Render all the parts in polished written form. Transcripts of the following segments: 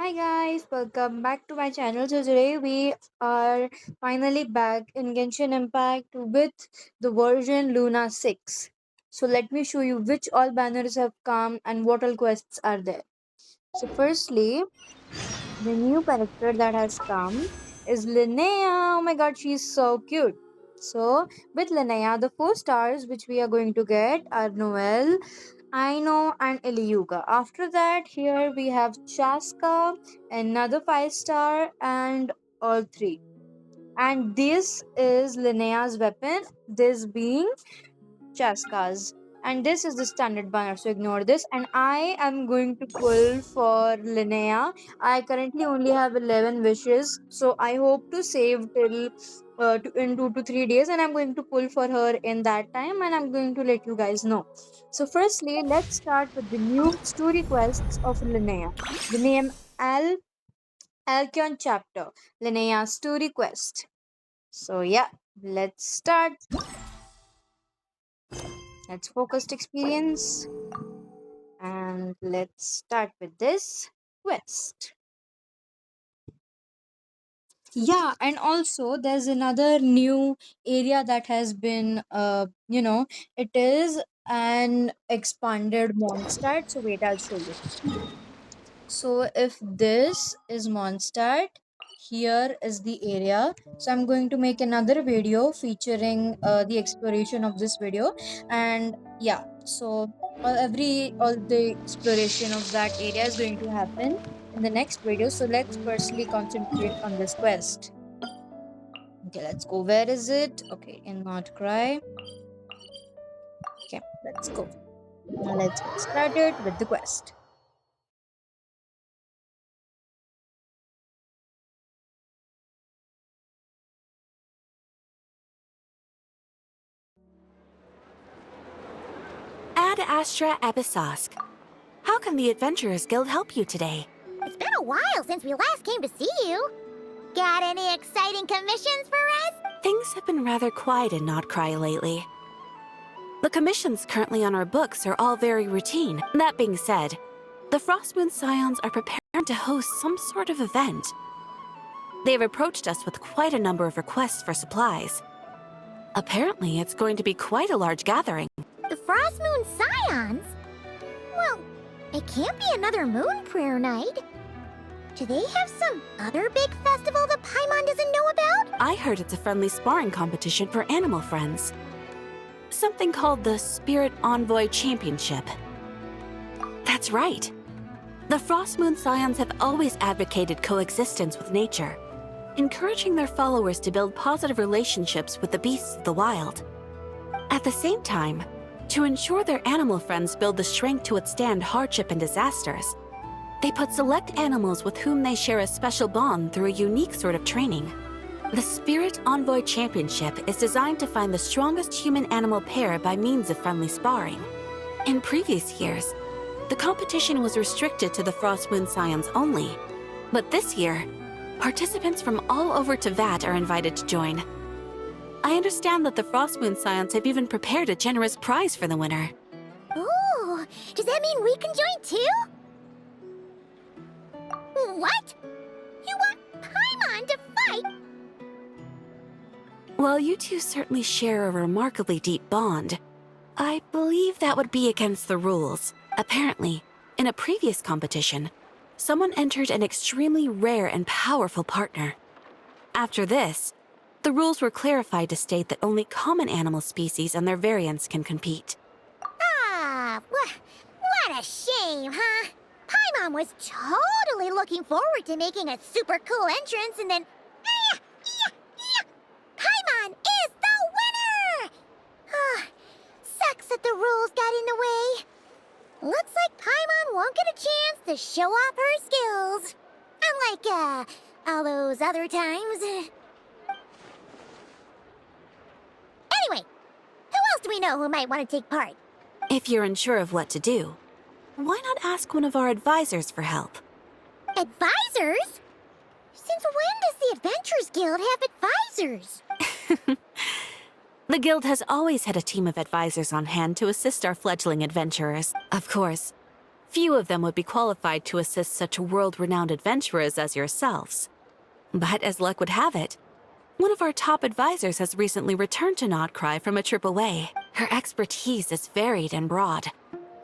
Hi guys, welcome back to my channel. So today we are finally back in Genshin Impact with the version Luna 6. So let me show you which all banners have come and what all quests are there. So firstly, the new character that has come is Linnea. Oh my god, she's so cute. So with Linnea, the 4 stars which we are going to get are Noel, Aino and Iliuga. After that, here we have Chaska, another 5 star, and all three. And this is Linnea's weapon, this being Chaska's. And this is the standard banner, so ignore this. And I am going to pull for Linnea. I currently only have 11 wishes, so I hope to save till in 2 to 3 days, and I'm going to pull for her in that time, and I'm going to let you guys know. So, firstly, let's start with the new story quests of Linnea. The name Alcyon Chapter, Linnea story quest. So, yeah, let's start. Let's focused experience. And let's start with this quest. Yeah, and also there's another new area that has been it is an expanded Mondstadt. So wait, I'll show you. So if this is Mondstadt, here is the area. So I'm going to make another video featuring the exploration of this video. And yeah, so all the exploration of that area is going to happen in the next video. So let's firstly concentrate on this quest. Okay, let's go. Where is it? Okay, in Not Cry. Okay, let's go. Now let's get started with the quest. Ad Astra Abyssosque. How can the Adventurers Guild help you today? It's been a while since we last came to see you. Got any exciting commissions for us? Things have been rather quiet in Nodcry lately. The commissions currently on our books are all very routine. That being said, the Frostmoon Scions are preparing to host some sort of event. They've approached us with quite a number of requests for supplies. Apparently, it's going to be quite a large gathering. The Frostmoon Scions? Well, it can't be another Moon Prayer Night. Do they have some other big festival that Paimon doesn't know about? I heard it's a friendly sparring competition for animal friends. Something called the Spirit Envoy Championship. That's right. The Frostmoon Scions have always advocated coexistence with nature, encouraging their followers to build positive relationships with the beasts of the wild. At the same time, to ensure their animal friends build the strength to withstand hardship and disasters, they put select animals with whom they share a special bond through a unique sort of training. The Spirit Envoy Championship is designed to find the strongest human-animal pair by means of friendly sparring. In previous years, the competition was restricted to the Frostmoon Scions only, but this year, participants from all over Teyvat are invited to join. I understand that the Frostmoon Scions have even prepared a generous prize for the winner. Ooh, does that mean we can join too? What? You want Paimon to fight? While you two certainly share a remarkably deep bond, I believe that would be against the rules. Apparently, in a previous competition, someone entered an extremely rare and powerful partner. After this, the rules were clarified to state that only common animal species and their variants can compete. Ah, what a shame, huh? Paimon was totally looking forward to making a super cool entrance, and then... Paimon is the winner! Ah, sucks that the rules got in the way. Looks like Paimon won't get a chance to show off her skills. Unlike, all those other times. Anyway, who else do we know who might want to take part? If you're unsure of what to do, why not ask one of our advisors for help? Advisors? Since when does the Adventurers Guild have advisors? The Guild has always had a team of advisors on hand to assist our fledgling adventurers. Of course, Few of them would be qualified to assist such world-renowned adventurers as yourselves. But as luck would have it, one of our top advisors has recently returned to Notcry from a trip away. Her expertise is varied and broad,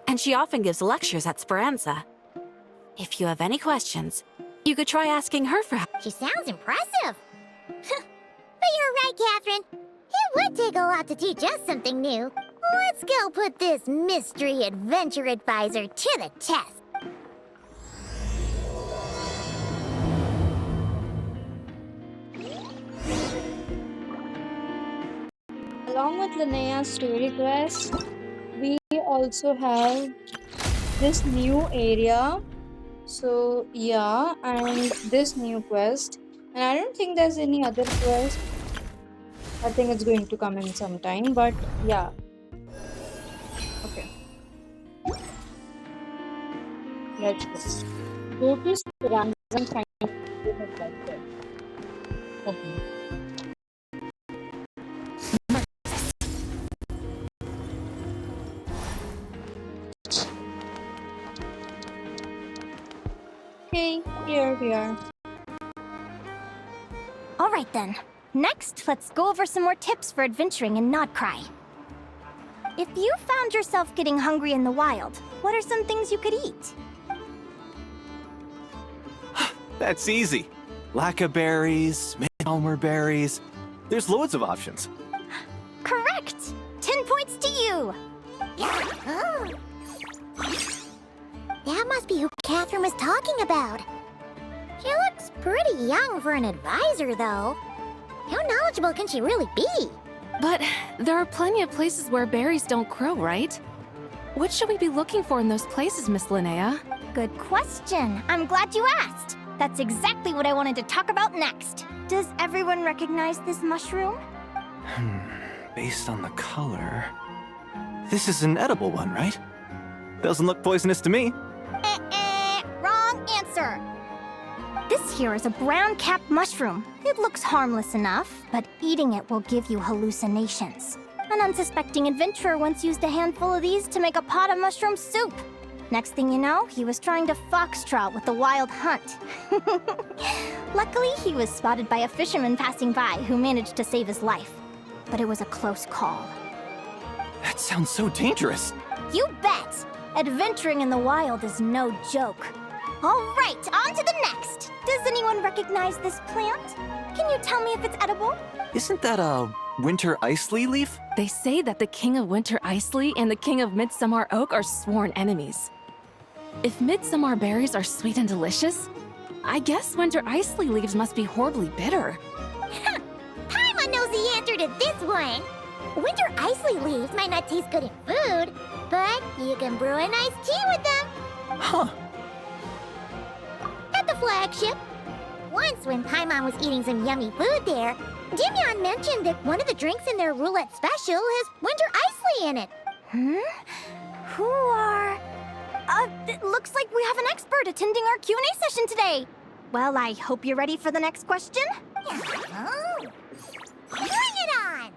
and she often gives lectures at Speranza. If you have any questions, you could try asking her for help. She sounds impressive. But you're right, Catherine. It would take a lot to teach us something new. Let's go put this mystery adventure advisor to the test. Along with Linnea's story quest, we also have this new area. So yeah, and this new quest. And I don't think there's any other quest. I think it's going to come in some time, but yeah. Okay. Let's go to Speranza and find out adventure. Okay. Okay, here we are. All right then. Next, let's go over some more tips for adventuring in Notcry. If you found yourself getting hungry in the wild, what are some things you could eat? That's easy. Lacca berries, Elmer berries. There's loads of options. Correct! 10 points to you! That must be who Catherine was talking about. She looks pretty young for an advisor, though. How knowledgeable can she really be? But there are plenty of places where berries don't grow, right? What should we be looking for in those places, Miss Linnea? Good question. I'm glad you asked. That's exactly what I wanted to talk about next. Does everyone recognize this mushroom? Based on the color... This is an edible one, right? Doesn't look poisonous to me. Wrong answer. This here is a brown-capped mushroom. It looks harmless enough, but eating it will give you hallucinations. An unsuspecting adventurer once used a handful of these to make a pot of mushroom soup. Next thing you know, he was trying to foxtrot with the wild hunt. Luckily, he was spotted by a fisherman passing by who managed to save his life. But it was a close call. That sounds so dangerous. You bet! Adventuring in the wild is no joke. All right, on to the next. Does anyone recognize this plant? Can you tell me if it's edible? Isn't that a winter ice leaf? They say that the King of Winter Isley and the King of Midsummer Oak are sworn enemies. If Midsummer berries are sweet and delicious, I guess Winter Isley leaves must be horribly bitter. Paimon knows the answer to this one. Winter isley leaves might not taste good in food, but you can brew an iced tea with them. Huh. At the flagship. Once when Paimon was eating some yummy food there, Dimyon mentioned that one of the drinks in their roulette special has winter isley in it. Who are... it looks like we have an expert attending our Q&A session today. Well, I hope you're ready for the next question. Bring it on!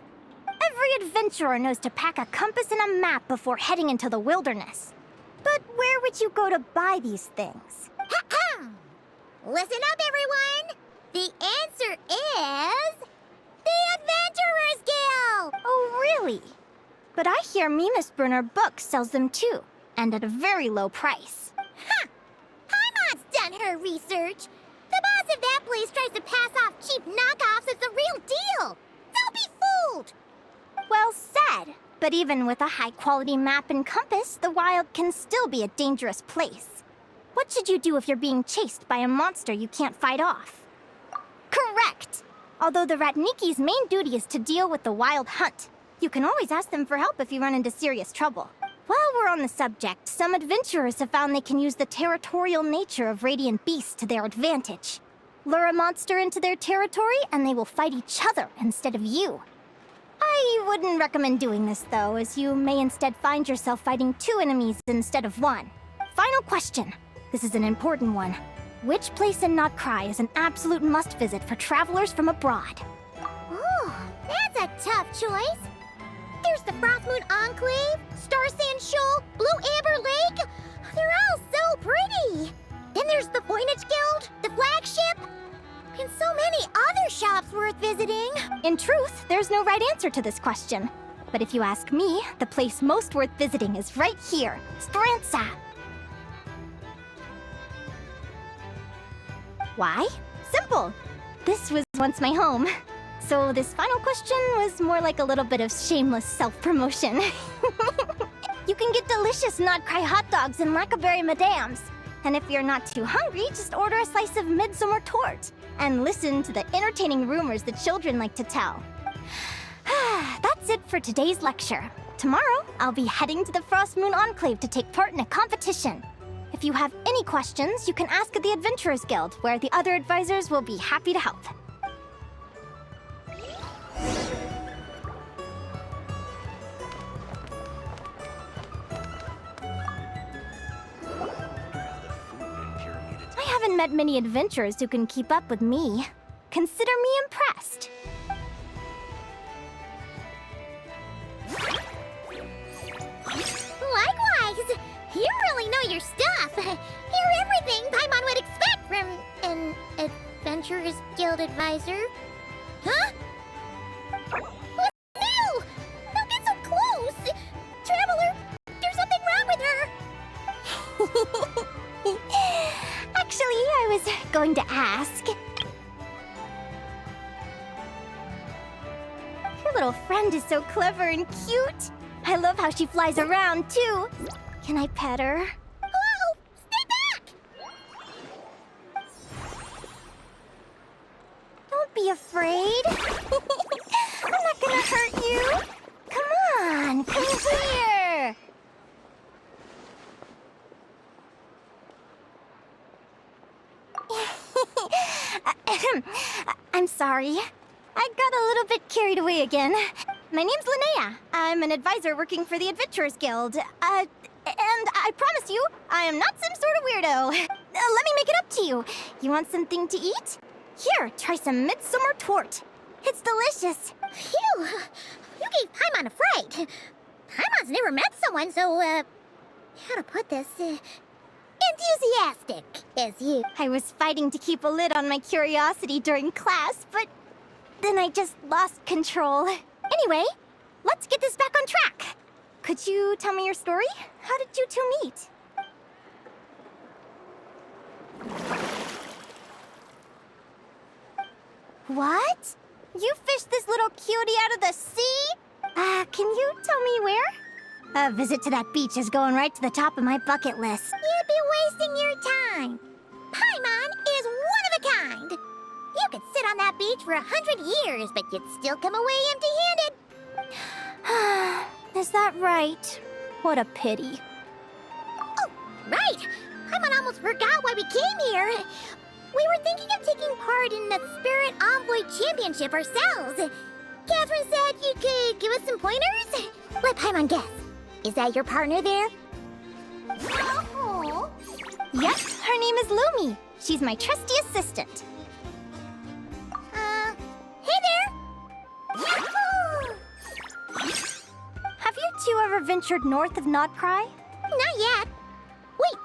Every adventurer knows to pack a compass and a map before heading into the wilderness. But where would you go to buy these things? Listen up, everyone! The answer is... the Adventurers Guild! Oh, really? But I hear Mimasbrunner Books sells them too, and at a very low price. Paimon's done her research. The boss of that place tries to pass off cheap knockoffs as the real deal. Don't be fooled! Well said. But even with a high-quality map and compass, the wild can still be a dangerous place. What should you do if you're being chased by a monster you can't fight off? Correct! Although the Ratniki's main duty is to deal with the wild hunt. You can always ask them for help if you run into serious trouble. While we're on the subject, some adventurers have found they can use the territorial nature of radiant beasts to their advantage. Lure a monster into their territory, and they will fight each other instead of you. I wouldn't recommend doing this, though, as you may instead find yourself fighting two enemies instead of one. Final question. This is an important one. Which place in Notcry is an absolute must-visit for travelers from abroad? Oh, that's a tough choice. There's the Frost Moon Enclave, Star Sand Shoal, Blue Amber Lake. They're all so pretty! Then there's the Voynich Guild, the flagship, and so many other shops worth visiting. In truth, there's no right answer to this question. But if you ask me, the place most worth visiting is right here, Speranza. Why? Simple. This was once my home. So this final question was more like a little bit of shameless self-promotion. You can get delicious not-cry hot dogs and Lackaberry Madams. And if you're not too hungry, just order a slice of midsummer tort and listen to the entertaining rumors the children like to tell. That's it for today's lecture. Tomorrow, I'll be heading to the Frost Moon Enclave to take part in a competition. If you have any questions, you can ask at the Adventurers Guild, where the other advisors will be happy to help. I haven't met many adventurers who can keep up with me. Consider me impressed. Likewise! You really know your stuff! You're everything Paimon would expect from an Adventurers Guild advisor. Huh? What's new? Don't get so close! Traveler, there's something wrong with her! Actually, I was going to ask. Your little friend is so clever and cute. I love how she flies around, too. Can I pet her? Whoa! Stay back! Don't be afraid. I'm not gonna hurt you. Come on, come here. I'm sorry. I got a little bit carried away again. My name's Linnea. I'm an advisor working for the Adventurers Guild. And I promise you, I am not some sort of weirdo. Let me make it up to you. You want something to eat? Here, try some midsummer tort. It's delicious. Phew! You gave Paimon a fright. Paimon's never met someone so, how to put this, enthusiastic as you. I was fighting to keep a lid on my curiosity during class, but then I just lost control. Anyway, let's get this back on track. Could you tell me your story? How did you two meet? What? You fished this little cutie out of the sea? Can you tell me where? A visit to that beach is going right to the top of my bucket list. You'd be wasting your time. Paimon is one of a kind. You could sit on that beach for 100 years, but you'd still come away empty-handed. Is that right? What a pity. Oh, right! Paimon almost forgot why we came here. We were thinking of taking part in the Spirit Envoy Championship ourselves. Catherine said you could give us some pointers? Let Paimon guess. Is that your partner there? Oh. Yep, her name is Lumi. She's my trusty assistant. Hey there! Yahoo! Have you two ever ventured north of Nodcry? Not yet. Wait,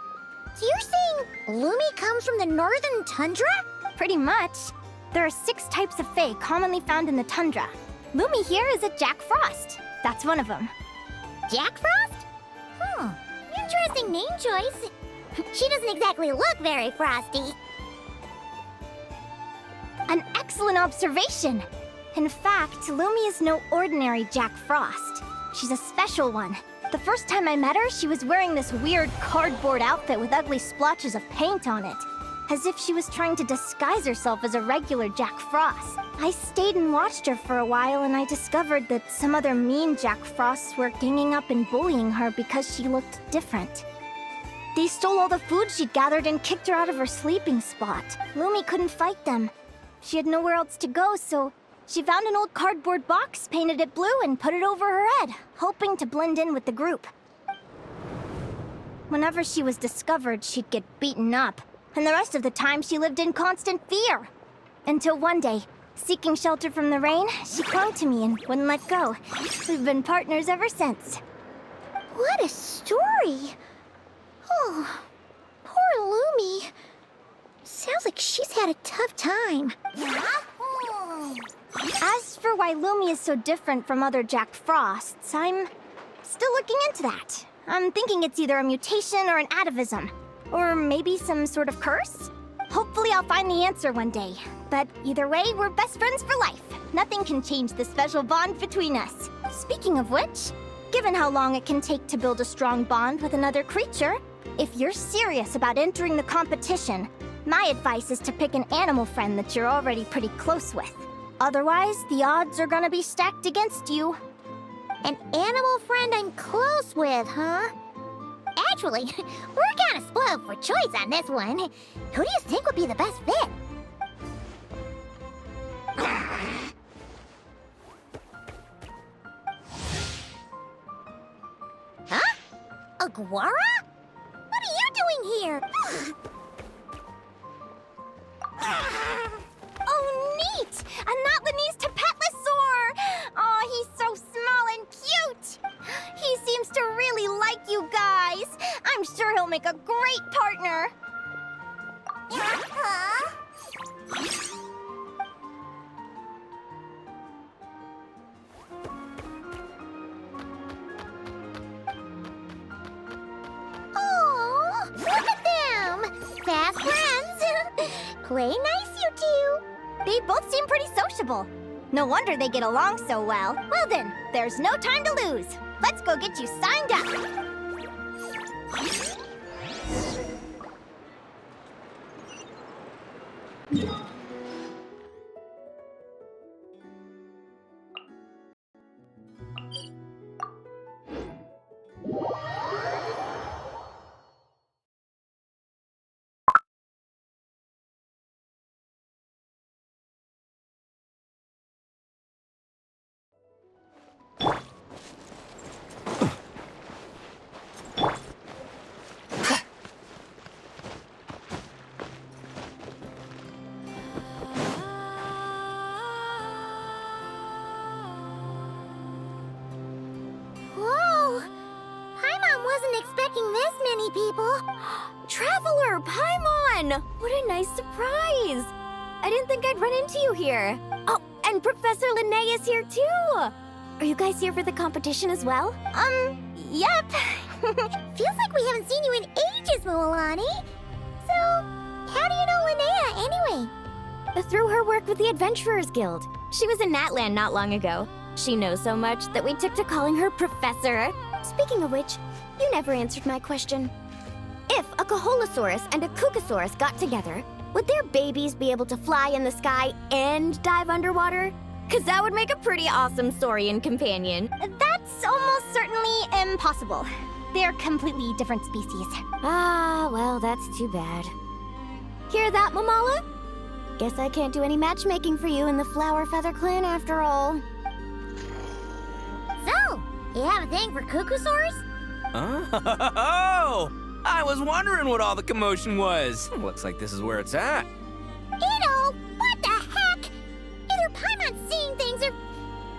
so you're saying Lumi comes from the northern tundra? Pretty much. There are 6 types of fae commonly found in the tundra. Lumi here is a Jack Frost. That's one of them. Jack Frost? Interesting name choice. She doesn't exactly look very frosty. An excellent observation. In fact, Lumi is no ordinary Jack Frost. She's a special one. The first time I met her, she was wearing this weird cardboard outfit with ugly splotches of paint on it, as if she was trying to disguise herself as a regular Jack Frost. I stayed and watched her for a while, and I discovered that some other mean Jack Frosts were ganging up and bullying her because she looked different. They stole all the food she'd gathered and kicked her out of her sleeping spot. Lumi couldn't fight them. She had nowhere else to go, so she found an old cardboard box, painted it blue, and put it over her head, hoping to blend in with the group. Whenever she was discovered, she'd get beaten up, and the rest of the time she lived in constant fear. Until one day, seeking shelter from the rain, she clung to me and wouldn't let go. We've been partners ever since. What a story! Oh, poor Lumi. Sounds like she's had a tough time. As for why Lumi is so different from other Jack Frosts, I'm still looking into that. I'm thinking it's either a mutation or an atavism. Or maybe some sort of curse? Hopefully I'll find the answer one day. But either way, we're best friends for life. Nothing can change the special bond between us. Speaking of which, given how long it can take to build a strong bond with another creature, if you're serious about entering the competition, my advice is to pick an animal friend that you're already pretty close with. Otherwise, the odds are gonna be stacked against you. An animal friend I'm close with, huh? Actually, we're kind of spoiled for choice on this one. Who do you think would be the best fit? Huh? Aguara? What are you doing here? Oh, neat! A Notlanese Tapetlosaur! Oh, he's so small and cute! He seems to really like you guys. I'm sure he'll make a great partner. Oh, look at them! Fast friends! Play nice, you two! They both seem pretty sociable. No wonder they get along so well. Well then, there's no time to lose. Let's go get you signed up. Whoa! Paimon wasn't expecting this many people. Traveler, Paimon! What a nice surprise! I didn't think I'd run into you here. Oh, and Professor Linnea is here too! Are you guys here for the competition as well? Yep. Feels like we haven't seen you in ages, Moalani. So, how do you know Linnea anyway? Through her work with the Adventurers Guild. She was in Natland not long ago. She knows so much that we took to calling her Professor. Speaking of which, you never answered my question. If a Caholosaurus and a Kookasaurus got together, would their babies be able to fly in the sky and dive underwater? 'Cause that would make a pretty awesome saurian companion. That's almost certainly impossible. They're completely different species. Ah, well, that's too bad. Hear that, Mamala? Guess I can't do any matchmaking for you in the Flower Feather Clan after all. So, you have a thing for Kookasaurs? Oh! I was wondering what all the commotion was. Looks like this is where it's at. Ito, what the heck? Either Paimon's seeing things or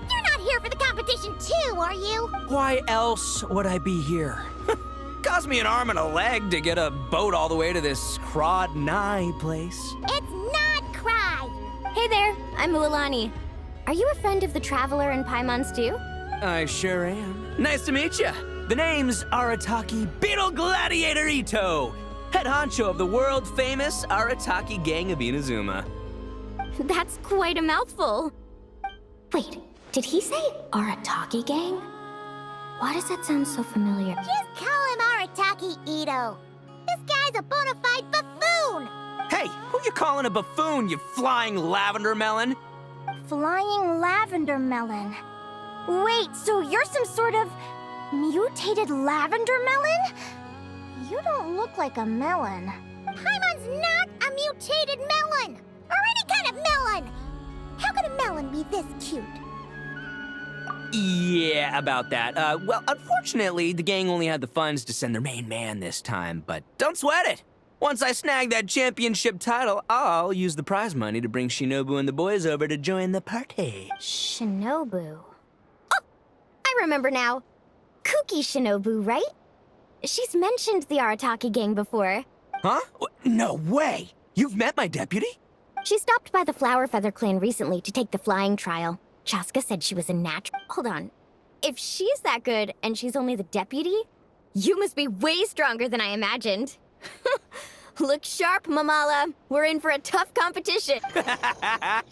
you're not here for the competition too, are you? Why else would I be here? Cost me an arm and a leg to get a boat all the way to this Crod Nye place. It's not Cry. Hey there, I'm Mualani. Are you a friend of the Traveler and Paimon's too? I sure am. Nice to meet you. The name's Arataki Beetle Gladiator Ito, head honcho of the world-famous Arataki Gang of Inazuma. That's quite a mouthful. Wait, did he say Arataki Gang? Why does that sound so familiar? Just call him Arataki Ito. This guy's a bona fide buffoon. Hey, who you calling a buffoon, you flying lavender melon? Flying lavender melon. Wait, so you're some sort of mutated lavender melon? You don't look like a melon. Paimon's not a mutated melon, or any kind of melon. How could a melon be this cute? Yeah, about that. Well, unfortunately, the gang only had the funds to send their main man this time, but don't sweat it. Once I snag that championship title, I'll use the prize money to bring Shinobu and the boys over to join the party. Shinobu. Oh, I remember now. Kooky Shinobu, right? She's mentioned the Arataki gang before. Huh? No way! You've met my deputy? She stopped by the Flower Feather clan recently to take the flying trial. Chaska said she was a natural. Hold on. If she's that good and she's only the deputy, you must be way stronger than I imagined. Look sharp, Mamala. We're in for a tough competition.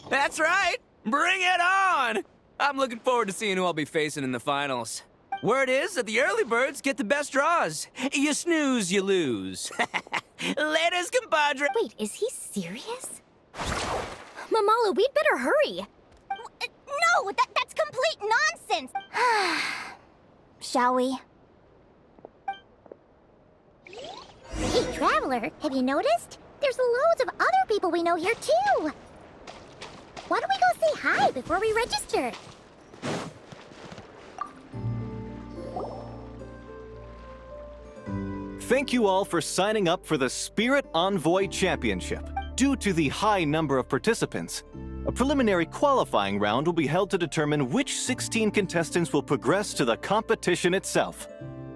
That's right! Bring it on! I'm looking forward to seeing who I'll be facing in the finals. Word is that the early birds get the best draws. You snooze, you lose. Laters, compadre! Wait, is he serious? Mamala, we'd better hurry. No, that's complete nonsense. Shall we? Hey, Traveler, have you noticed? There's loads of other people we know here, too. Why don't we go say hi before we register? Thank you all for signing up for the Spirit Envoy Championship. Due to the high number of participants, a preliminary qualifying round will be held to determine which 16 contestants will progress to the competition itself.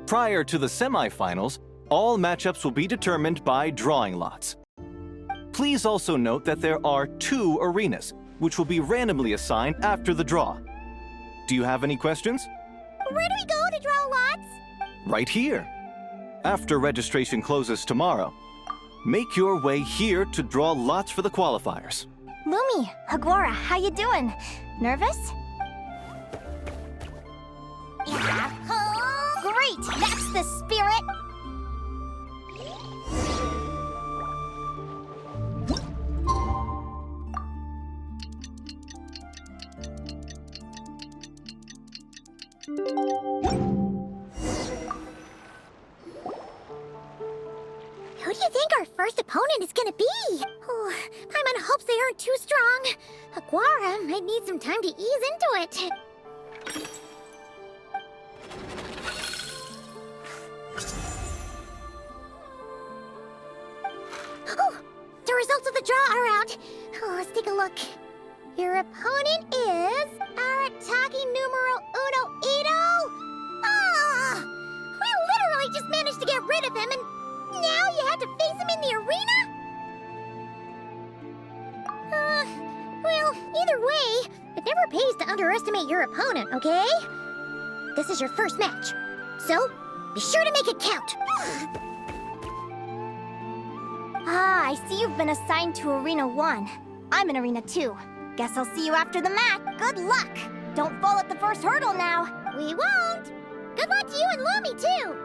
Prior to the semifinals, all matchups will be determined by drawing lots. Please also note that there are 2 arenas, which will be randomly assigned after the draw. Do you have any questions? Where do we go to draw lots? Right here. After registration closes tomorrow, make your way here to draw lots for the qualifiers. Lumi, Aguara, how you doing? Nervous? Great, that's the spirit. Who do you think our first opponent is gonna be? Oh, Paimon hopes they aren't too strong. Aguara might need some time to ease into it. Oh, the results of the draw are out. Oh, let's take a look. Your opponent is Arataki numero uno Ito. Ah! We literally just managed to get rid of him, and now you had to face him in the arena? Well, either way, it never pays to underestimate your opponent, okay? This is your first match, so be sure to make it count. Ah, I see you've been assigned to Arena 1. I'm in Arena 2. Guess I'll see you after the match. Good luck! Don't fall at the first hurdle now. We won't. Good luck to you and Lumi, too.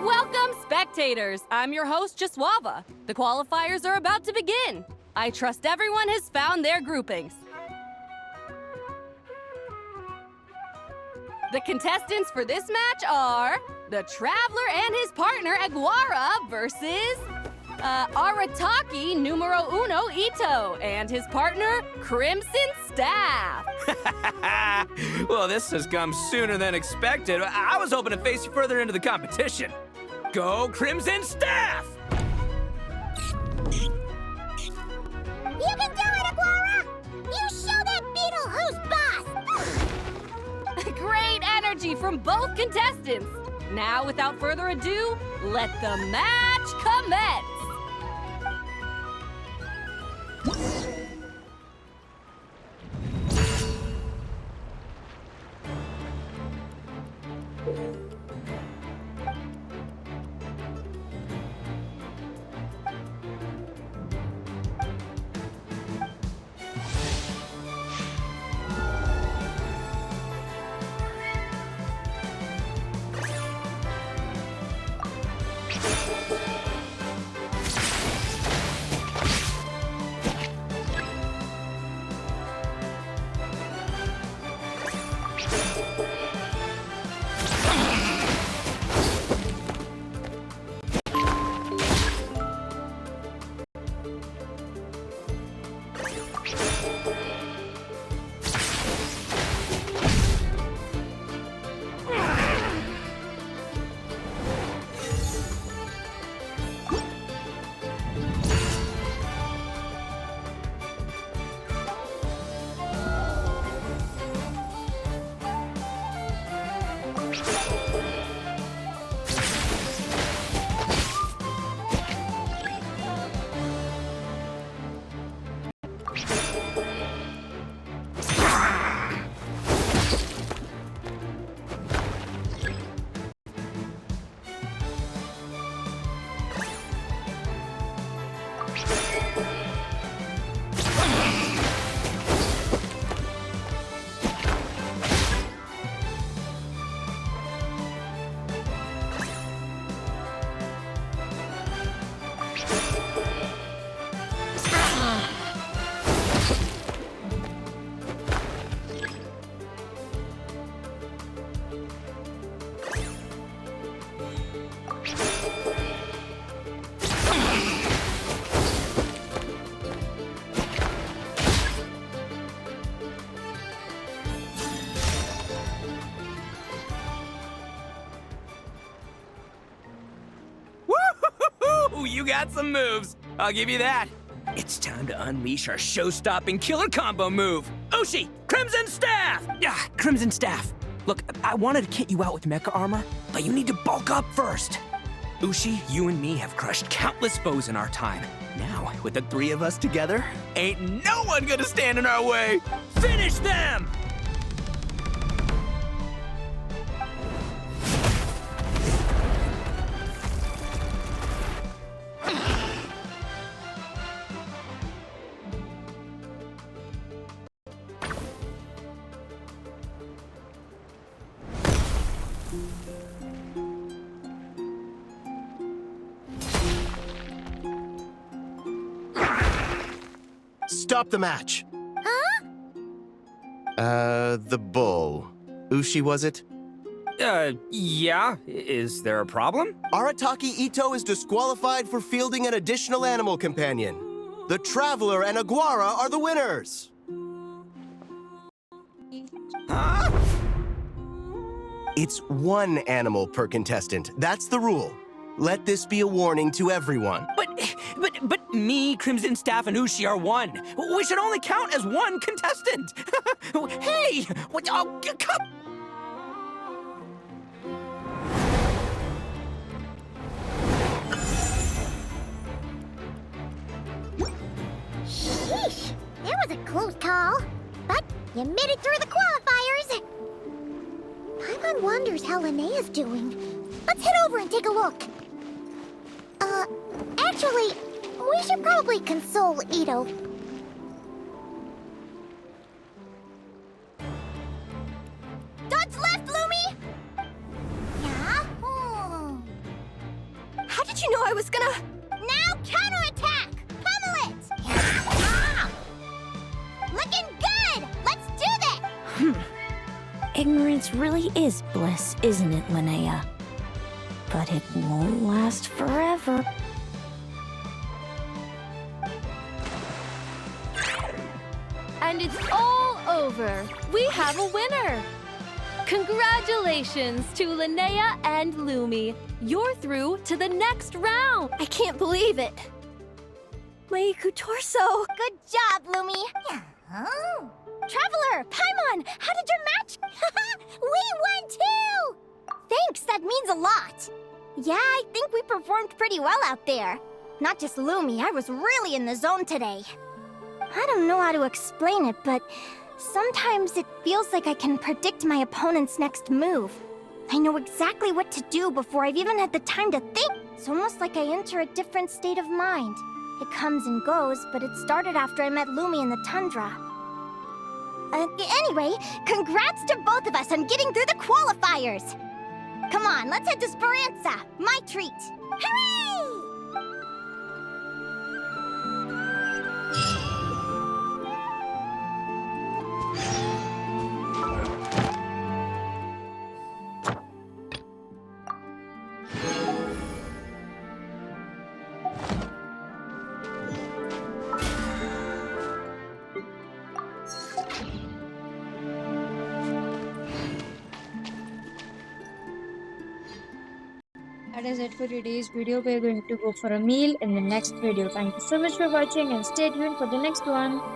Welcome, spectators! I'm your host, Jaswava. The qualifiers are about to begin. I trust everyone has found their groupings. The contestants for this match are the Traveler and his partner, Aguara, versus Arataki numero uno Ito and his partner, Crimson Staff. Well, this has come sooner than expected. I was hoping to face you further into the competition. Go Crimson Staff! You can do it, Aguara! You show that beetle who's boss! Great energy from both contestants. Now, without further ado, let the match commence. got some moves. I'll give you that. It's time to unleash our show-stopping killer combo move. Ushi, Crimson Staff! Yeah, Crimson Staff. Look, I wanted to kit you out with mecha armor, but you need to bulk up first. Ushi, you and me have crushed countless foes in our time. Now, with the three of us together, ain't no one gonna stand in our way. Finish them! Stop the match! Huh? The bull. Ushi, was it? Yeah. Is there a problem? Arataki Ito is disqualified for fielding an additional animal companion. The Traveler and Aguara are the winners! Huh? It's one animal per contestant. That's the rule. Let this be a warning to everyone. But me, Crimson Staff, and Ushi are one. We should only count as one contestant. Hey! What? Oh, come. Sheesh, that was a close call. But you made it through the qualifiers. Paimon wonders how Linnea's doing. Let's head over and take a look. Actually, we should probably console Ito. Dodge left, Lumi! Yeah? How did you know I was gonna... Now counterattack! Pummel it! Ah! Looking good! Let's do this! Ignorance really is bliss, isn't it, Linnea? But it won't last forever. And it's all over. We have a winner. Congratulations to Linnea and Lumi. You're through to the next round. I can't believe it. My torso. Good job, Lumi. Oh. Traveler, Paimon, how did your match? We won too! Thanks, that means a lot. Yeah, I think we performed pretty well out there. Not just Lumi, I was really in the zone today. I don't know how to explain it, but sometimes it feels like I can predict my opponent's next move. I know exactly what to do before I've even had the time to think. It's almost like I enter a different state of mind. It comes and goes, but it started after I met Lumi in the tundra. Anyway, congrats to both of us on getting through the qualifiers! Come on, let's head to Speranza, my treat! Hooray! That is it for today's video. We're going to go for a meal in the next video. Thank you so much for watching and stay tuned for the next one.